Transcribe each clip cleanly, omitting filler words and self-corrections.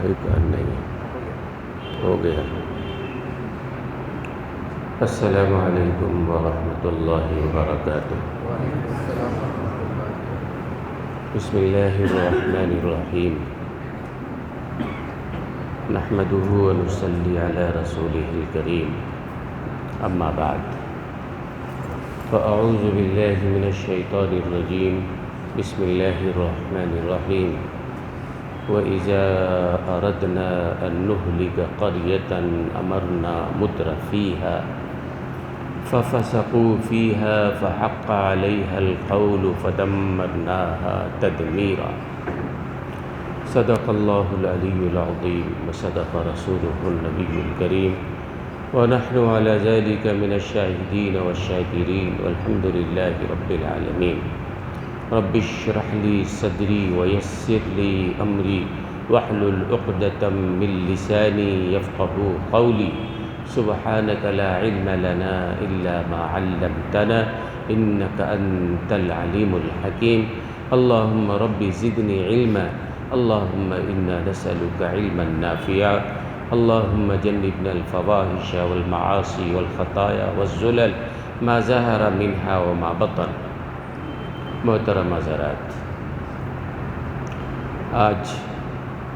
ہے کہ نہیں ہو گیا۔ السلام علیکم ورحمۃ اللہ وبرکاتہ۔ بسم اللہ الرحمن الرحیم، نحمده ونصلی علی رسولہ الکریم، اما بعد فاعوذ باللہ من الشیطان الرجیم، بسم اللہ الرحمن الرحیم۔ وَإِذَا أَرَدْنَا أَن نُهْلِكَ قَرْيَةً أَمَرْنَا مُتْرَفِيهَا فَفَسَقُوا فِيهَا فَحَقَّ عَلَيْهَا الْقَوْلُ فَدَمَّرْنَاهَا تَدْمِيرًا۔ صدق اللہ العلی العظیم وصدق رسولہ النبی الکریم، ونحن على ذلك من الشاہدین والشاکرین والحمد للہ رب العالمین۔ رب اشرح لی صدری ویسر لی امری واحلل عقدۃ من لسانی یفقهوا قولی۔ سبحانک لا علم لنا الا ما علمتنا انک انت العلیم الحکیم۔ اللہم رب زدنی علما، اللہم انا نسألک علما نافعا، اللہم جنبنا الفواحش والمعاصی والخطایا والزلل ما ظہر منها وما بطن۔ محترم حضرات، آج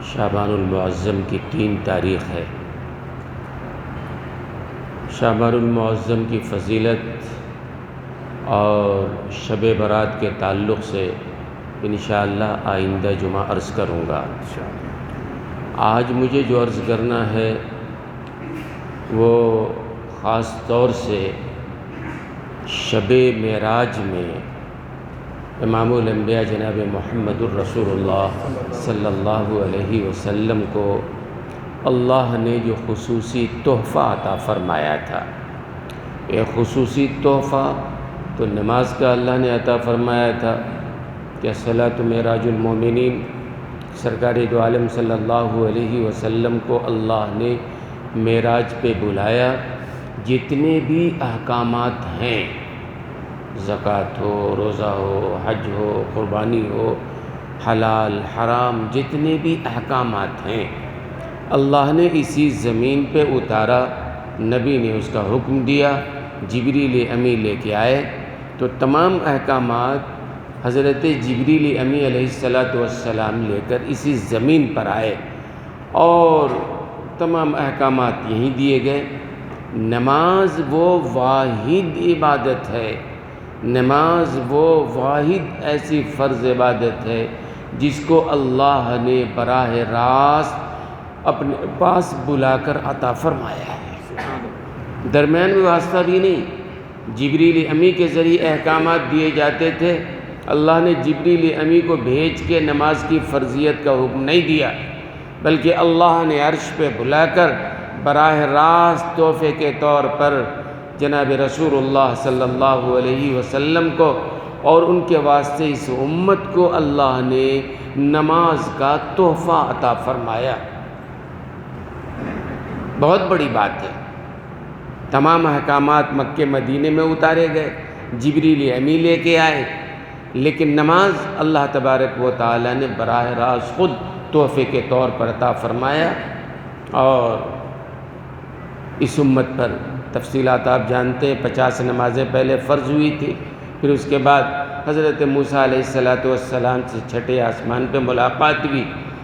شعبان المعظم کی 3 تاریخ ہے۔ شعبان المعظم کی فضیلت اور شب برات کے تعلق سے انشاءاللہ آئندہ جمعہ عرض کروں گا۔ آج مجھے جو عرض کرنا ہے وہ خاص طور سے شب معراج میں امام الانبیاء جناب محمد الرسول اللہ صلی اللہ علیہ وسلم کو اللہ نے جو خصوصی تحفہ عطا فرمایا تھا، یہ خصوصی تحفہ تو نماز کا اللہ نے عطا فرمایا تھا کہ الصلاۃ معراج المومنین، سرکار دو عالم صلی اللہ علیہ وسلم کو اللہ نے معراج پہ بلایا۔ جتنے بھی احکامات ہیں، زکوٰۃ ہو، روزہ ہو، حج ہو، قربانی ہو، حلال حرام، جتنے بھی احکامات ہیں اللہ نے اسی زمین پہ اتارا۔ نبی نے اس کا حکم دیا، جبریل امی لے کے آئے تو تمام احکامات حضرت جبریل امی علیہ السلام لے کر اسی زمین پر آئے اور تمام احکامات یہیں دیے گئے۔ نماز وہ واحد عبادت ہے، نماز وہ واحد ایسی فرض عبادت ہے جس کو اللہ نے براہ راست اپنے پاس بلا کر عطا فرمایا ہے، درمیان میں واسطہ بھی نہیں۔ جبریل امی کے ذریعے احکامات دیے جاتے تھے، اللہ نے جبریل امی کو بھیج کے نماز کی فرضیت کا حکم نہیں دیا، بلکہ اللہ نے عرش پہ بلا کر براہ راست تحفے کے طور پر جناب رسول اللہ صلی اللہ علیہ وسلم کو اور ان کے واسطے اس امت کو اللہ نے نماز کا تحفہ عطا فرمایا۔ بہت بڑی بات ہے۔ تمام احکامات مکہ مدینے میں اتارے گئے، جبریل امی لے کے آئے، لیکن نماز اللہ تبارک و تعالی نے براہ راست خود تحفے کے طور پر عطا فرمایا۔ اور اس امت پر تفصیلات آپ جانتے ہیں، 50 نمازیں پہلے فرض ہوئی تھی، پھر اس کے بعد حضرت موسیٰ علیہ السلام سے چھٹے آسمان پہ ملاقات ہوئی،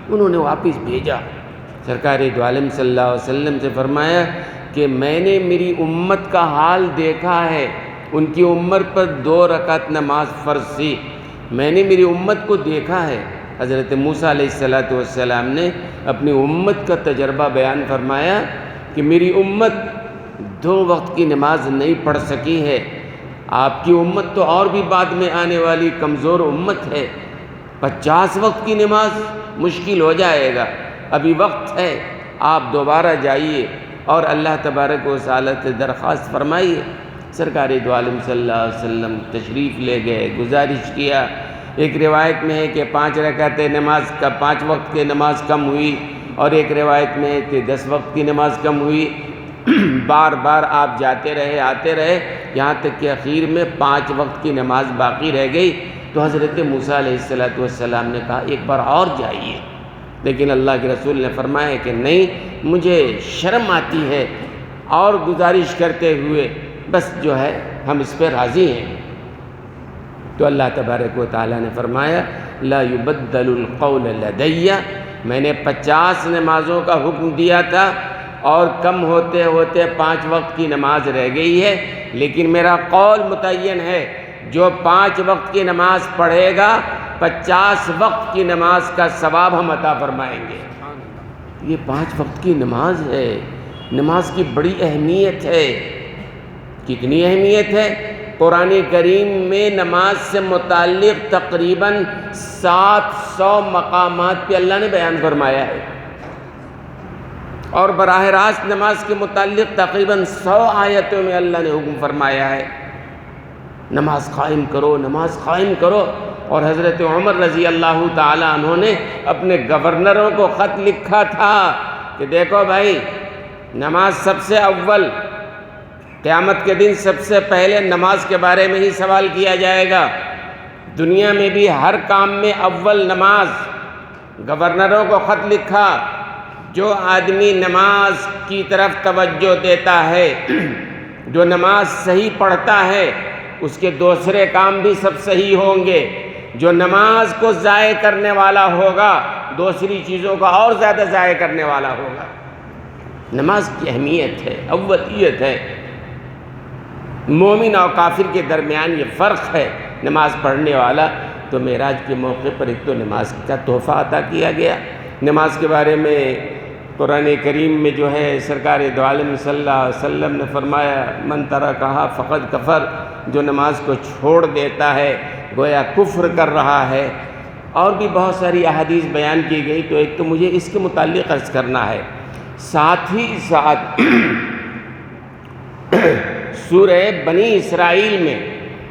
انہوں نے واپس بھیجا۔ سرکار دو عالم صلی اللہ علیہ وسلم سے فرمایا کہ میں نے میری امت کا حال دیکھا ہے، ان کی عمر پر 2 رکعت نماز فرض تھی، میں نے میری امت کو دیکھا ہے۔ حضرت موسیٰ علیہ السلام نے اپنی امت کا تجربہ بیان فرمایا کہ میری امت 2 وقت کی نماز نہیں پڑھ سکی ہے، آپ کی امت تو اور بھی بعد میں آنے والی کمزور امت ہے، 50 وقت کی نماز مشکل ہو جائے گا، ابھی وقت ہے، آپ دوبارہ جائیے اور اللہ تبارک و تعالی سے درخواست فرمائیے۔ سرکار دو عالم صلی اللہ علیہ وسلم تشریف لے گئے، گزارش کیا۔ ایک روایت میں ہے کہ 5 رکعت نماز کا 5 وقت کی نماز کم ہوئی، اور ایک روایت میں ہے کہ 10 وقت کی نماز کم ہوئی۔ بار بار آپ جاتے رہے، آتے رہے، یہاں تک کہ اخیر میں 5 وقت کی نماز باقی رہ گئی۔ تو حضرت موسیٰ علیہ السلام نے کہا ایک بار اور جائیے، لیکن اللہ کے رسول نے فرمایا کہ نہیں، مجھے شرم آتی ہے، اور گزارش کرتے ہوئے بس جو ہے ہم اس پہ راضی ہیں۔ تو اللہ تبارک و تعالیٰ نے فرمایا لا يبدل القول لدی، میں نے 50 نمازوں کا حکم دیا تھا اور کم ہوتے ہوتے 5 وقت کی نماز رہ گئی ہے، لیکن میرا قول متعین ہے، جو 5 وقت کی نماز پڑھے گا 50 وقت کی نماز کا ثواب ہم عطا فرمائیں گے۔ یہ 5 وقت کی نماز ہے، نماز کی بڑی اہمیت ہے۔ کتنی اہمیت ہے؟ قرآن کریم میں نماز سے متعلق تقریباً 700 مقامات پہ اللہ نے بیان فرمایا ہے، اور براہ راست نماز کے متعلق تقریباً 100 آیتوں میں اللہ نے حکم فرمایا ہے نماز قائم کرو، نماز قائم کرو۔ اور حضرت عمر رضی اللہ تعالیٰ عنہ نے اپنے گورنروں کو خط لکھا تھا کہ دیکھو بھائی، نماز سب سے اول، قیامت کے دن سب سے پہلے نماز کے بارے میں ہی سوال کیا جائے گا، دنیا میں بھی ہر کام میں اول نماز۔ گورنروں کو خط لکھا، جو آدمی نماز کی طرف توجہ دیتا ہے، جو نماز صحیح پڑھتا ہے، اس کے دوسرے کام بھی سب صحیح ہوں گے۔ جو نماز کو ضائع کرنے والا ہوگا، دوسری چیزوں کا اور زیادہ ضائع کرنے والا ہوگا۔ نماز کی اہمیت ہے، اولیت ہے۔ مومن اور کافر کے درمیان یہ فرق ہے۔ نماز پڑھنے والا تو معراج کے موقع پر ایک تو نماز کا تحفہ عطا کیا گیا۔ نماز کے بارے میں قرآن کریم میں جو ہے سرکار دو عالم صلی اللہ علیہ وسلم نے فرمایا من ترکھا فقد کفر، جو نماز کو چھوڑ دیتا ہے گویا کفر کر رہا ہے۔ اور بھی بہت ساری احادیث بیان کی گئی، تو ایک تو مجھے اس کے متعلق عرض کرنا ہے، ساتھ ہی ساتھ سورہ بنی اسرائیل میں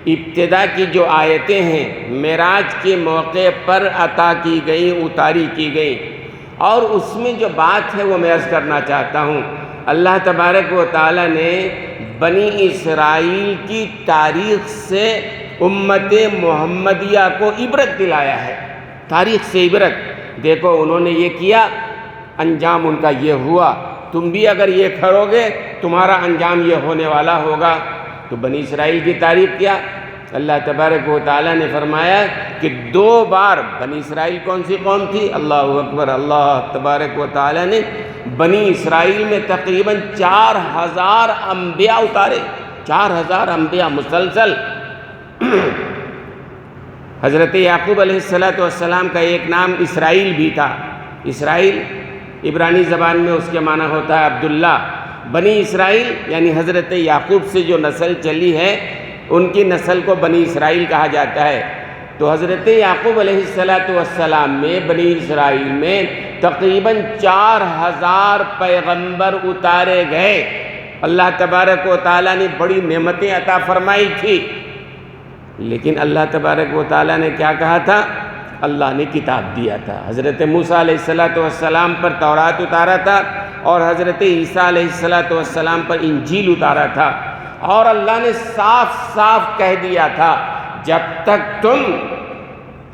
ابتدا کی جو آیتیں ہیں معراج کے موقع پر عطا کی گئیں، اتاری کی گئیں، اور اس میں جو بات ہے وہ میں عرض کرنا چاہتا ہوں۔ اللہ تبارک و تعالیٰ نے بنی اسرائیل کی تاریخ سے امت محمدیہ کو عبرت دلایا ہے، تاریخ سے عبرت۔ دیکھو انہوں نے یہ کیا، انجام ان کا یہ ہوا، تم بھی اگر یہ کرو گے تمہارا انجام یہ ہونے والا ہوگا۔ تو بنی اسرائیل کی تاریخ کیا؟ اللہ تبارک و تعالیٰ نے فرمایا کہ 2 بار بنی اسرائیل کون سی قوم تھی؟ اللہ اکبر، اللہ تبارک و تعالیٰ نے بنی اسرائیل میں تقریباً 4000 انبیاء اتارے، 4000 انبیاء مسلسل۔ حضرت یعقوب علیہ السلام کا ایک نام اسرائیل بھی تھا۔ اسرائیل عبرانی زبان میں اس کے معنی ہوتا ہے عبداللہ۔ بنی اسرائیل یعنی حضرت یعقوب سے جو نسل چلی ہے ان کی نسل کو بنی اسرائیل کہا جاتا ہے۔ تو حضرت یعقوب علیہ السلام میں بنی اسرائیل میں تقریباً 4000 پیغمبر اتارے گئے۔ اللہ تبارک و تعالیٰ نے بڑی نعمتیں عطا فرمائی تھی، لیکن اللہ تبارک و تعالیٰ نے کیا کہا تھا؟ اللہ نے کتاب دیا تھا۔ حضرت موسیٰ علیہ السلام پر تورات اتارا تھا، اور حضرت عیسیٰ علیہ السلام پر انجیل اتارا تھا، اور اللہ نے صاف صاف کہہ دیا تھا جب تک تم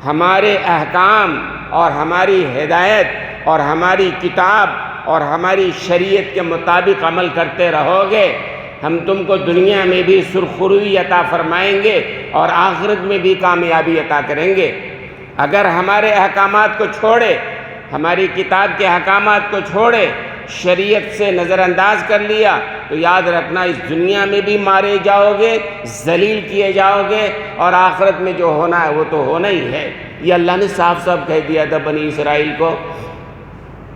ہمارے احکام اور ہماری ہدایت اور ہماری کتاب اور ہماری شریعت کے مطابق عمل کرتے رہو گے، ہم تم کو دنیا میں بھی سرخروئی عطا فرمائیں گے اور آخرت میں بھی کامیابی عطا کریں گے۔ اگر ہمارے احکامات کو چھوڑے، ہماری کتاب کے احکامات کو چھوڑے، شریعت سے نظر انداز کر لیا، تو یاد رکھنا اس دنیا میں بھی مارے جاؤ گے، ذلیل کیے جاؤ گے، اور آخرت میں جو ہونا ہے وہ تو ہونا ہی ہے۔ یہ اللہ نے صاف صاف کہہ دیا تھا بنی اسرائیل کو۔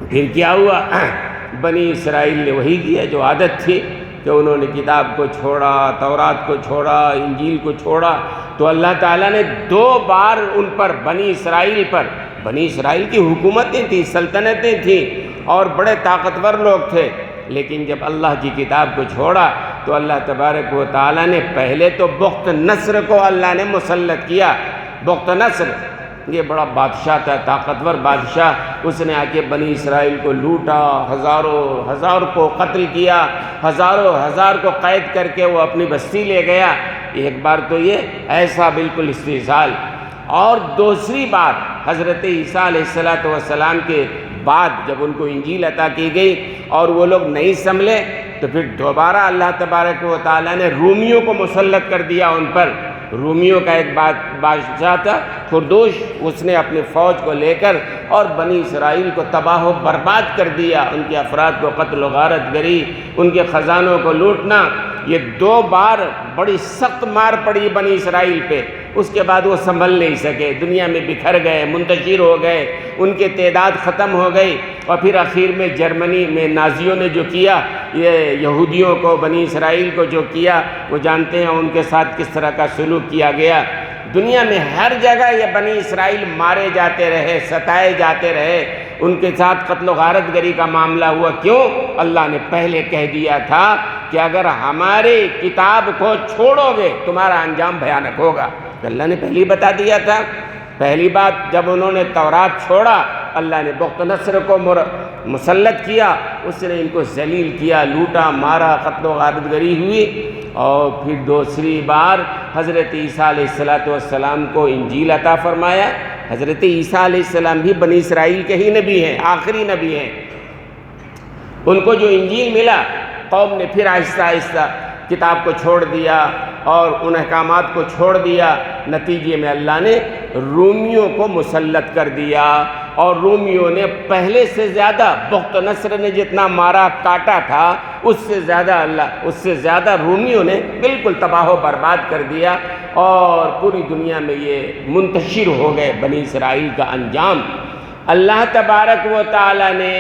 پھر کیا ہوا؟ بنی اسرائیل نے وہی کیا جو عادت تھی، کہ انہوں نے کتاب کو چھوڑا، تورات کو چھوڑا، انجیل کو چھوڑا۔ تو اللہ تعالیٰ نے 2 بار ان پر، بنی اسرائیل کی حکومتیں تھیں، سلطنتیں تھیں، اور بڑے طاقتور لوگ تھے، لیکن جب اللہ کی کتاب کو چھوڑا تو اللہ تبارک و تعالیٰ نے پہلے تو بخت نصر کو اللہ نے مسلط کیا۔ بخت نصر یہ بڑا بادشاہ تھا، طاقتور بادشاہ، اس نے آ کے بنی اسرائیل کو لوٹا، ہزار کو قتل کیا، ہزار کو قید کر کے وہ اپنی بستی لے گیا۔ ایک بار تو یہ ایسا بالکل استحصال، اور دوسری بار حضرت عیسیٰ علیہ السلام کے بعد جب ان کو انجیل عطا کی گئی اور وہ لوگ نہیں سنبھلے تو پھر دوبارہ اللہ تبارک و تعالیٰ نے رومیوں کو مسلط کر دیا ان پر۔ رومیوں کا ایک بادشاہ تھا خردوش، اس نے اپنی فوج کو لے کر اور بنی اسرائیل کو تباہ و برباد کر دیا، ان کے افراد کو قتل و غارت گری، ان کے خزانوں کو لوٹنا۔ یہ 2 بار بڑی سخت مار پڑی بنی اسرائیل پہ، اس کے بعد وہ سنبھل نہیں سکے، دنیا میں بکھر گئے، منتشر ہو گئے، ان کے تعداد ختم ہو گئی۔ اور پھر آخر میں جرمنی میں نازیوں نے جو کیا، یہ یہودیوں کو، بنی اسرائیل کو جو کیا، وہ جانتے ہیں ان کے ساتھ کس طرح کا سلوک کیا گیا۔ دنیا میں ہر جگہ یہ بنی اسرائیل مارے جاتے رہے، ستائے جاتے رہے، ان کے ساتھ قتل و غارت گری کا معاملہ ہوا۔ کیوں؟ اللہ نے پہلے کہہ دیا تھا کہ اگر ہماری کتاب کو چھوڑو گے تمہارا انجام بھیانک ہوگا۔ اللہ نے پہلے ہی بتا دیا تھا۔ پہلی بات جب انہوں نے تورات چھوڑا، اللہ نے بخت نصر کو مسلط کیا، اس نے ان کو ذلیل کیا، لوٹا مارا، قتل و غارت گری ہوئی۔ اور پھر دوسری بار حضرت عیسیٰ علیہ السلام کو انجیل عطا فرمایا۔ حضرت عیسیٰ علیہ السلام بھی بنی اسرائیل کے ہی نبی ہیں، آخری نبی ہیں۔ ان کو جو انجیل ملا، قوم نے پھر آہستہ آہستہ کتاب کو چھوڑ دیا اور ان احکامات کو چھوڑ دیا۔ نتیجے میں اللہ نے رومیوں کو مسلط کر دیا، اور رومیوں نے پہلے سے زیادہ، بخت نصر نے جتنا مارا کاٹا تھا، اس سے زیادہ رومیوں نے بالکل تباہ و برباد کر دیا، اور پوری دنیا میں یہ منتشر ہو گئے بنی اسرائیل کا انجام۔ اللہ تبارک و تعالیٰ نے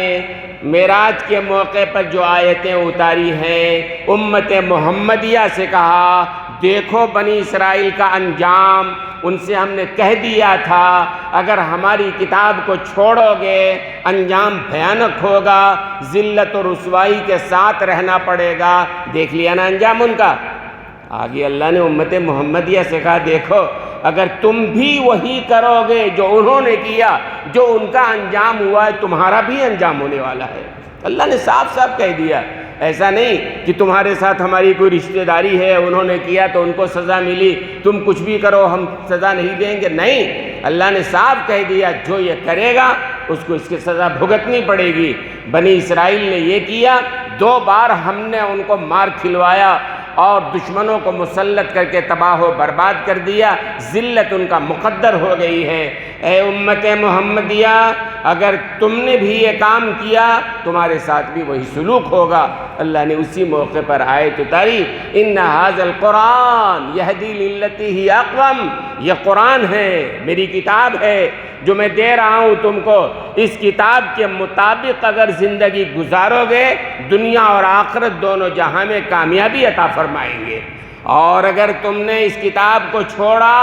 معراج کے موقع پر جو آیتیں اتاری ہیں، امت محمدیہ سے کہا دیکھو بنی اسرائیل کا انجام، ان سے ہم نے کہہ دیا تھا اگر ہماری کتاب کو چھوڑو گے انجام بھیانک ہوگا، ذلت و رسوائی کے ساتھ رہنا پڑے گا۔ دیکھ لیا نا انجام ان کا۔ آگے اللہ نے امت محمدیہ سے کہا دیکھو اگر تم بھی وہی کرو گے جو انہوں نے کیا، جو ان کا انجام ہوا ہے، تمہارا بھی انجام ہونے والا ہے۔ اللہ نے صاف صاف کہہ دیا۔ ایسا نہیں کہ تمہارے ساتھ ہماری کوئی رشتہ داری ہے، انہوں نے کیا تو ان کو سزا ملی، تم کچھ بھی کرو ہم سزا نہیں دیں گے۔ نہیں، اللہ نے صاف کہہ دیا جو یہ کرے گا اس کو اس کی سزا بھگتنی پڑے گی۔ بنی اسرائیل نے یہ کیا، 2 بار ہم نے ان کو مار کھلوایا اور دشمنوں کو مسلط کر کے تباہ و برباد کر دیا، ذلت ان کا مقدر ہو گئی ہے۔ اے امت محمدیہ، اگر تم نے بھی یہ کام کیا تمہارے ساتھ بھی وہی سلوک ہوگا۔ اللہ نے اسی موقع پر آیت اتاری، ان ھذا القرآن یہدی للتی ہی اقوم، یہ قرآن ہے، میری کتاب ہے جو میں دے رہا ہوں تم کو، اس کتاب کے مطابق اگر زندگی گزارو گے دنیا اور آخرت دونوں جہاں میں کامیابی عطا فرمائیں گے۔ اور اگر تم نے اس کتاب کو چھوڑا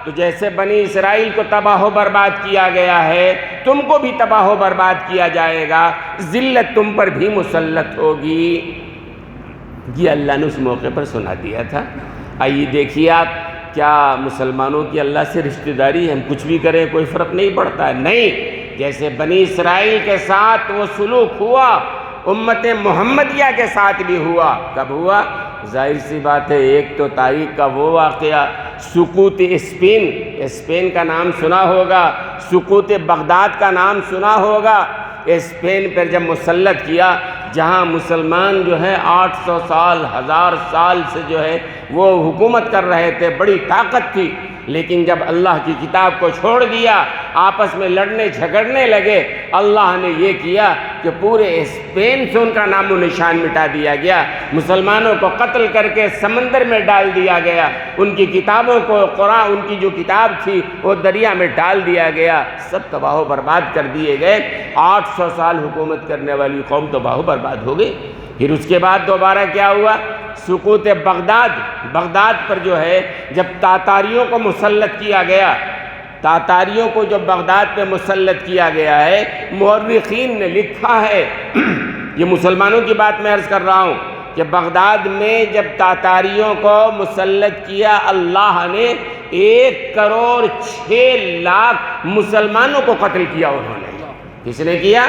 تو جیسے بنی اسرائیل کو تباہ و برباد کیا گیا ہے تم کو بھی تباہ و برباد کیا جائے گا، ذلت تم پر بھی مسلط ہوگی۔ یہ اللہ نے اس موقع پر سنا دیا تھا۔ آئیے دیکھیے آپ، کیا مسلمانوں کی اللہ سے رشتہ داری ہے؟ ہم کچھ بھی کریں کوئی فرق نہیں پڑتا ہے؟ نہیں، جیسے بنی اسرائیل کے ساتھ وہ سلوک ہوا امت محمدیہ کے ساتھ بھی ہوا۔ کب ہوا؟ ظاہر سی بات ہے، ایک تو تاریخ کا وہ واقعہ سقوط اسپین کا نام سنا ہوگا، سقوط بغداد کا نام سنا ہوگا۔ اسپین پر جب مسلط کیا، جہاں مسلمان جو ہے 800 سال 1000 سال سے جو ہے وہ حکومت کر رہے تھے، بڑی طاقت تھی، لیکن جب اللہ کی کتاب کو چھوڑ دیا آپس میں لڑنے جھگڑنے لگے، اللہ نے یہ کیا کہ پورے اسپین سے ان کا نام و نشان مٹا دیا گیا، مسلمانوں کو قتل کر کے سمندر میں ڈال دیا گیا، ان کی کتابوں کو، قرآن ان کی جو کتاب تھی وہ دریا میں ڈال دیا گیا، سب تباہ و برباد کر دیے گئے۔ 800 سال حکومت کرنے والی قوم تباہ و برباد ہو گئی۔ پھر اس کے بعد دوبارہ کیا ہوا؟ سقوط بغداد پر جو ہے جب تاتاریوں کو مسلط کیا گیا، تاتاریوں کو جو بغداد پہ مسلط کیا گیا ہے، مورخین نے لکھا ہے یہ مسلمانوں کی بات میں عرض کر رہا ہوں کہ بغداد میں جب تاتاریوں کو مسلط کیا، اللہ نے 1 کروڑ 6 لاکھ مسلمانوں کو قتل کیا۔ انہوں نے، کس نے کیا؟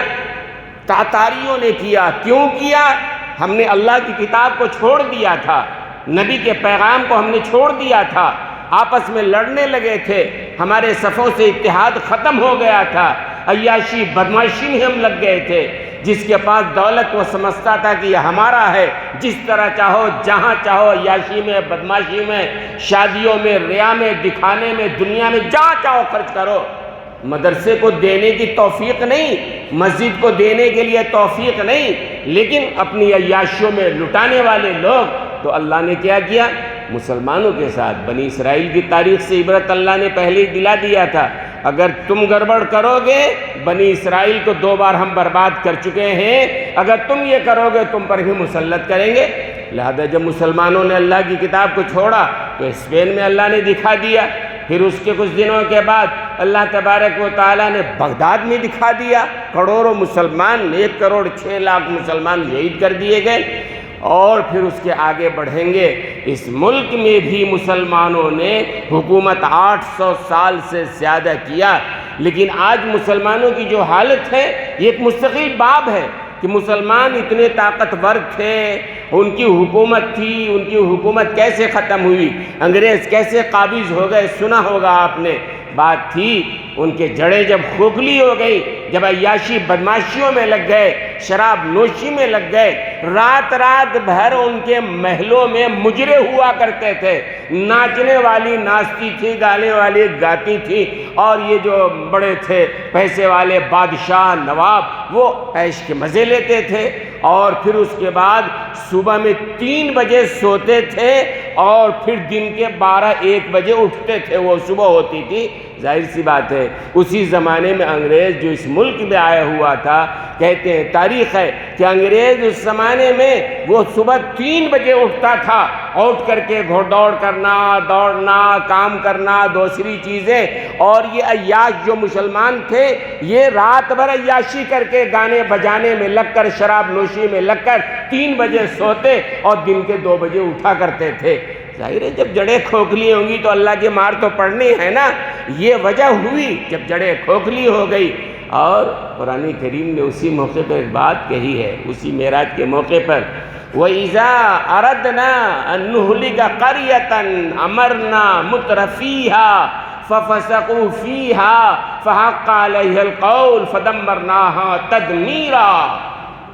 تاتاریوں نے کیا۔ کیوں کیا؟ ہم نے اللہ کی کتاب کو چھوڑ دیا تھا، نبی کے پیغام کو ہم نے چھوڑ دیا تھا، آپس میں لڑنے لگے تھے، ہمارے صفوں سے اتحاد ختم ہو گیا تھا، عیاشی بدماشی میں ہم لگ گئے تھے۔ جس کے پاس دولت وہ سمجھتا تھا کہ یہ ہمارا ہے، جس طرح چاہو جہاں چاہو عیاشی میں، بدماشی میں، شادیوں میں، ریا میں، دکھانے میں، دنیا میں جہاں چاہو خرچ کرو۔ مدرسے کو دینے کی توفیق نہیں، مسجد کو دینے کے لیے توفیق نہیں، لیکن اپنی عیاشیوں میں لٹانے والے لوگ۔ تو اللہ نے کیا کیا؟ مسلمانوں کے ساتھ بنی اسرائیل کی تاریخ سے عبرت اللہ نے پہلے ہی دلا دیا تھا، اگر تم گڑبڑ کرو گے بنی اسرائیل کو 2 بار ہم برباد کر چکے ہیں، اگر تم یہ کرو گے تم پر بھی مسلط کریں گے۔ لہذا جب مسلمانوں نے اللہ کی کتاب کو چھوڑا تو اسپین میں اللہ نے دکھا دیا، پھر اس کے کچھ دنوں کے بعد اللہ تبارک و تعالیٰ نے بغداد میں دکھا دیا، کروڑوں مسلمان، 1 کروڑ 6 لاکھ مسلمان شہید کر دیے گئے۔ اور پھر اس کے آگے بڑھیں گے، اس ملک میں بھی مسلمانوں نے حکومت 800 سال سے زیادہ کیا، لیکن آج مسلمانوں کی جو حالت ہے یہ ایک مستقل باب ہے کہ مسلمان اتنے طاقتور تھے، ان کی حکومت تھی، ان کی حکومت کیسے ختم ہوئی، انگریز کیسے قابض ہو گئے، سنا ہوگا آپ نے۔ بات تھی ان کے جڑیں جب کھوکھلی ہو گئی، جب عیاشی بدماشیوں میں لگ گئے، شراب نوشی میں لگ گئے، رات رات بھر ان کے محلوں میں مجرے ہوا کرتے تھے، ناچنے والی ناچتی تھی، گانے والی گاتی تھی، اور یہ جو بڑے تھے پیسے والے بادشاہ نواب وہ عیش کے مزے لیتے تھے، اور پھر اس کے بعد صبح میں 3 بجے سوتے تھے اور پھر دن کے 12-1 بجے اٹھتے تھے، وہ صبح ہوتی تھی۔ ظاہر سی بات ہے اسی زمانے میں انگریز جو اس ملک میں آیا ہوا تھا، کہتے ہیں تاریخ ہے کہ انگریز اس زمانے میں وہ صبح 3 بجے اٹھتا تھا، اٹھ کر کے گھوڑ دوڑ کرنا، دوڑنا، کام کرنا، دوسری چیزیں، اور یہ عیاش جو مسلمان تھے یہ رات بھر عیاشی کر کے گانے بجانے میں لگ کر، شراب نوشی میں لگ کر 3 بجے سوتے اور دن کے 2 بجے اٹھا کرتے تھے۔ ظاہر ہے جب جڑیں کھوکھلی ہوں گی تو اللہ کی مار تو پڑنی ہے نا، یہ وجہ ہوئی جب جڑیں کھوکھلی ہو گئی۔ اور قرآن کریم نے اسی موقع پر ایک بات کہی ہے، اسی معراج کے موقع پر، وَإِذَا أَرَدْنَا أَن نُهْلِكَ قَرْيَةً أَمَرْنَا مُتْرَفِيهَا فَفَسَقُوا فِيهَا فَحَقَّ عَلَيْهَا الْقَوْلُ فَدَمَّرْنَاهَا تَدْمِيرًا۔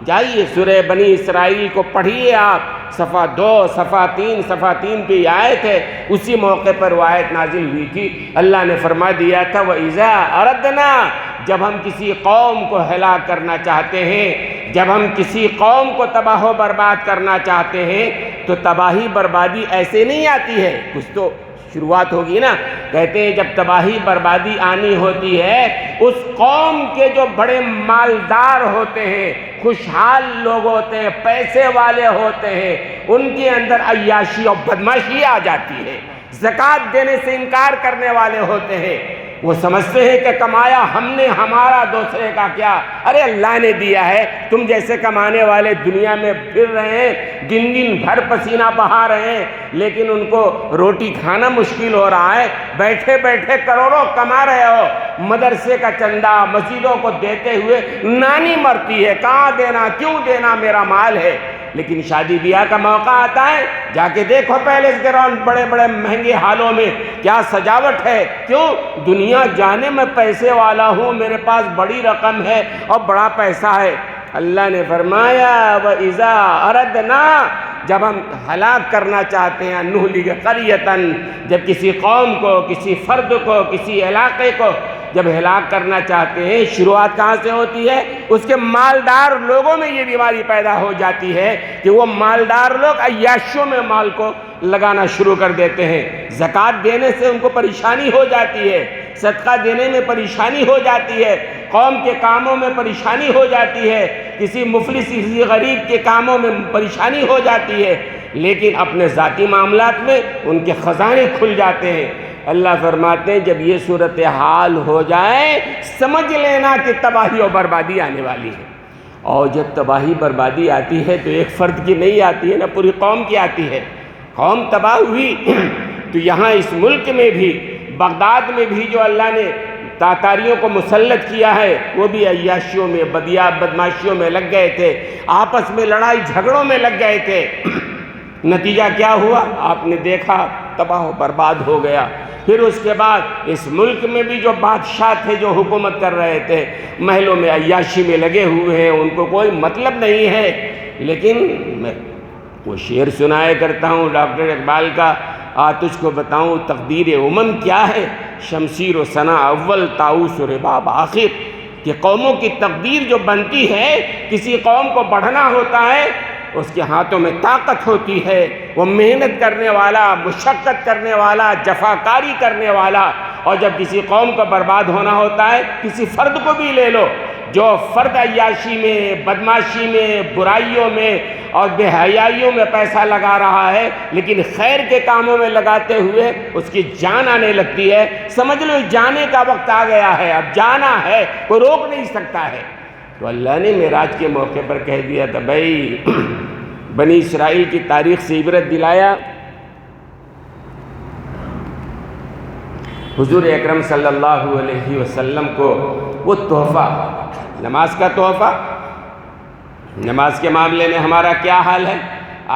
جائیے سورہ بنی اسرائیل کو پڑھیے آپ، صفحہ 2، صفحہ 3، صفحہ 3 پہ یہ آیت ہے، اسی موقع پر وہ آیت نازل ہوئی تھی۔ اللہ نے فرما دیا تھا وَإِذَا أَرَدْنَا، جب ہم کسی قوم کو ہلاک کرنا چاہتے ہیں، جب ہم کسی قوم کو تباہ و برباد کرنا چاہتے ہیں تو تباہی بربادی ایسے نہیں آتی ہے، کچھ تو شروعات ہوگی نا۔ کہتے ہیں جب تباہی بربادی آنی ہوتی ہے اس قوم کے جو بڑے مالدار ہوتے ہیں، خوشحال لوگ ہوتے ہیں، پیسے والے ہوتے ہیں، ان کے اندر عیاشی اور بدماشی آ جاتی ہے، زکوٰۃ دینے سے انکار کرنے والے ہوتے ہیں، وہ سمجھتے ہیں کہ کمایا ہم نے، ہمارا دوسرے کا کیا، ارے اللہ نے دیا ہے، تم جیسے کمانے والے دنیا میں پھر رہے ہیں، دن دن بھر پسینہ بہا رہے ہیں، لیکن ان کو روٹی کھانا مشکل ہو رہا ہے، بیٹھے بیٹھے کروڑوں کما رہے ہو، مدرسے کا چندہ مسجدوں کو دیتے ہوئے نانی مرتی ہے، کہاں دینا، کیوں دینا، میرا مال ہے۔ لیکن شادی بیاہ کا موقع آتا ہے، جا کے دیکھو پیلس گراؤنڈ، بڑے بڑے مہنگے حالوں میں کیا سجاوٹ ہے، کیوں؟ دنیا جانے میں پیسے والا ہوں، میرے پاس بڑی رقم ہے اور بڑا پیسہ ہے۔ اللہ نے فرمایا وَإِذَا أَرَدْنَا، جب ہم ہلاک کرنا چاہتے ہیں، نُهْلِكَ قَرْيَةً، جب کسی قوم کو، کسی فرد کو، کسی علاقے کو جب ہلاک کرنا چاہتے ہیں، شروعات کہاں سے ہوتی ہے؟ اس کے مالدار لوگوں میں یہ بیماری پیدا ہو جاتی ہے کہ وہ مالدار لوگ عیاشیوں میں مال کو لگانا شروع کر دیتے ہیں، زکوٰۃ دینے سے ان کو پریشانی ہو جاتی ہے، صدقہ دینے میں پریشانی ہو جاتی ہے، قوم کے کاموں میں پریشانی ہو جاتی ہے، کسی مفلس کسی غریب کے کاموں میں پریشانی ہو جاتی ہے، لیکن اپنے ذاتی معاملات میں ان کے خزانے کھل جاتے ہیں۔ اللہ فرماتے ہیں جب یہ صورتحال ہو جائے سمجھ لینا کہ تباہی و بربادی آنے والی ہے، اور جب تباہی بربادی آتی ہے تو ایک فرد کی نہیں آتی ہے نا، پوری قوم کی آتی ہے۔ قوم تباہ ہوئی تو یہاں اس ملک میں بھی، بغداد میں بھی جو اللہ نے تاتاریوں کو مسلط کیا ہے وہ بھی عیاشیوں میں، بدماشیوں میں لگ گئے تھے، آپس میں لڑائی جھگڑوں میں لگ گئے تھے۔ نتیجہ کیا ہوا؟ آپ نے دیکھا، تباہ و برباد ہو گیا۔ پھر اس کے بعد اس ملک میں بھی جو بادشاہ تھے جو حکومت کر رہے تھے محلوں میں عیاشی میں لگے ہوئے ہیں، ان کو کوئی مطلب نہیں ہے۔ لیکن میں وہ شعر سنایا کرتا ہوں ڈاکٹر اقبال کا، تجھ کو بتاؤں تقدیر امم کیا ہے، شمشیر و ثنا اول طاؤس و رباب آخر، کہ قوموں کی تقدیر جو بنتی ہے، کسی قوم کو بڑھنا ہوتا ہے اس کے ہاتھوں میں طاقت ہوتی ہے، وہ محنت کرنے والا، مشقت کرنے والا، جفاکاری کرنے والا۔ اور جب کسی قوم کو برباد ہونا ہوتا ہے، کسی فرد کو بھی لے لو، جو فرد عیاشی میں، بدماشی میں، برائیوں میں اور بے حیائیوں میں پیسہ لگا رہا ہے، لیکن خیر کے کاموں میں لگاتے ہوئے اس کی جان آنے لگتی ہے، سمجھ لو جانے کا وقت آ گیا ہے، اب جانا ہے، کوئی روک نہیں سکتا ہے۔ تو اللہ نے معراج کے موقع پر کہہ دیا تھا بھائی بنی اسرائیل کی تاریخ سے عبرت دلایا۔ حضور اکرم صلی اللہ علیہ وسلم کو وہ تحفہ، نماز کا تحفہ، نماز کے معاملے میں ہمارا کیا حال ہے